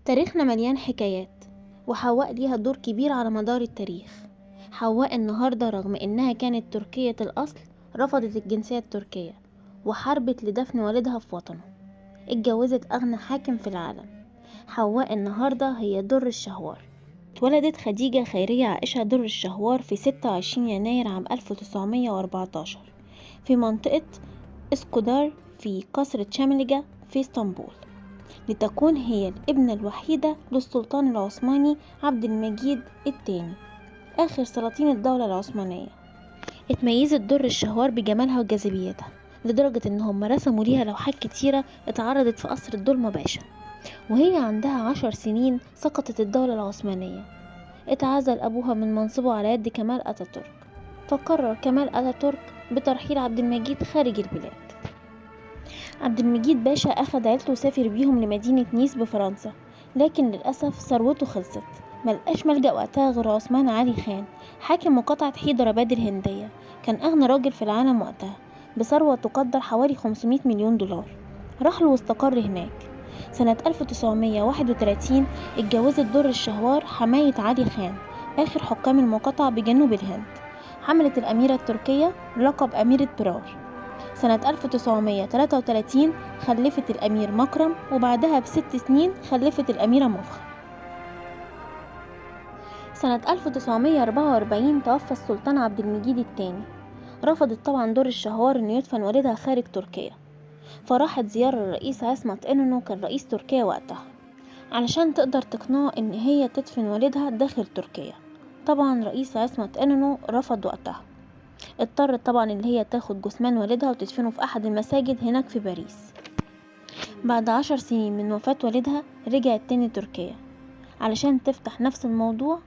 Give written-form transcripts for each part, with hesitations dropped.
تاريخنا مليان حكايات، وحواء ليها دور كبير على مدار التاريخ. حواء النهاردة رغم إنها كانت تركية الأصل رفضت الجنسية التركية وحاربت لدفن والدها في وطنه. اتجوزت أغنى حاكم في العالم. حواء النهاردة هي در الشهوار. اتولدت خديجة خيرية عائشة در الشهوار في 26 يناير عام 1914 في منطقة اسكودار في قصر تشاملجة في اسطنبول، لتكون هي الابنة الوحيدة للسلطان العثماني عبد المجيد الثاني آخر سلاطين الدولة العثمانية. اتميزت در الشهوار بجمالها وجاذبيتها لدرجة ان هم رسموا ليها لوحات كتيرة اتعرضت في قصر الدولمة باشا. وهي عندها 10 سنين سقطت الدولة العثمانية. اتعزل ابوها من منصبه على يد كمال اتاتورك، فقرر كمال اتاتورك بترحيل عبد المجيد خارج البلاد. عبد المجيد باشا أخد عيلته وسافر بيهم لمدينة نيس بفرنسا، لكن للأسف ثروته خلصت، ملقاش ملجأ وقتها غير عثمان علي خان حاكم مقاطعة حيدراباد الهندية. كان أغنى راجل في العالم وقتها بثروة تقدر حوالي 500 مليون دولار. راحله واستقر هناك. سنة 1931 اتجوزت در الشهوار حماية علي خان آخر حكام المقاطعة بجنوب الهند. حملت الأميرة التركية لقب أميرة برار. سنة 1933 خلفت الأمير مكرم، وبعدها ب6 سنين خلفت الأميرة مفخر. سنة 1944 توفى السلطان عبد المجيد الثاني. رفضت طبعا در الشهوار أن يدفن والدها خارج تركيا، فراحت زيارة الرئيس عصمت إنونو كان رئيس تركيا وقتها علشان تقدر تقنعه أن هي تدفن والدها داخل تركيا. طبعا رئيس عصمت إنونو رفض وقتها. اضطرت طبعا ان هي تاخد جثمان والدها وتدفنه في احد المساجد هناك في باريس. بعد 10 سنين من وفاة والدها رجعت تاني تركيا علشان تفتح نفس الموضوع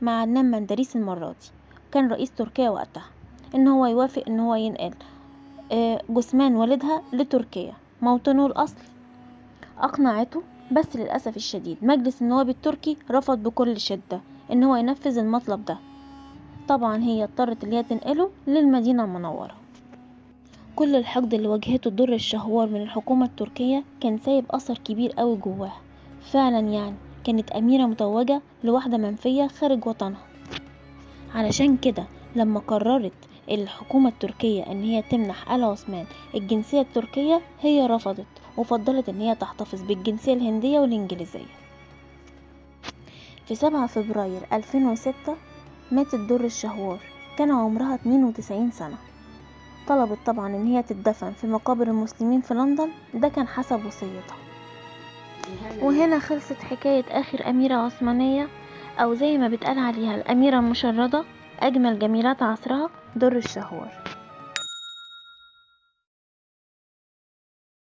مع عدنان مندريس المرة دي، كان رئيس تركيا وقتها، ان هو يوافق ان هو ينقل جثمان والدها لتركيا موطنه الاصل. اقنعته، بس للأسف الشديد مجلس النواب التركي رفض بكل شدة ان هو ينفذ المطلب ده. طبعا هي اضطرت اللي هي تنقله للمدينة المنورة. كل الحقد اللي واجهته در الشهوار من الحكومة التركية كان سايب أثر كبير قوي جواها. فعلا يعني كانت أميرة متوجة لواحدة منفية خارج وطنها. علشان كده لما قررت الحكومة التركية ان هي تمنح آل عثمان الجنسية التركية، هي رفضت وفضلت ان هي تحتفظ بالجنسية الهندية والإنجليزية. في 7 فبراير 2006 ماتت در الشهوار، كان عمرها 92 سنة. طلبت طبعا ان هي تدفن في مقابر المسلمين في لندن، ده كان حسب وصيتها. وهنا خلصت حكاية آخر أميرة عثمانية، أو زي ما بتقال عليها الأميرة المشردة، أجمل جميلات عصرها در الشهوار.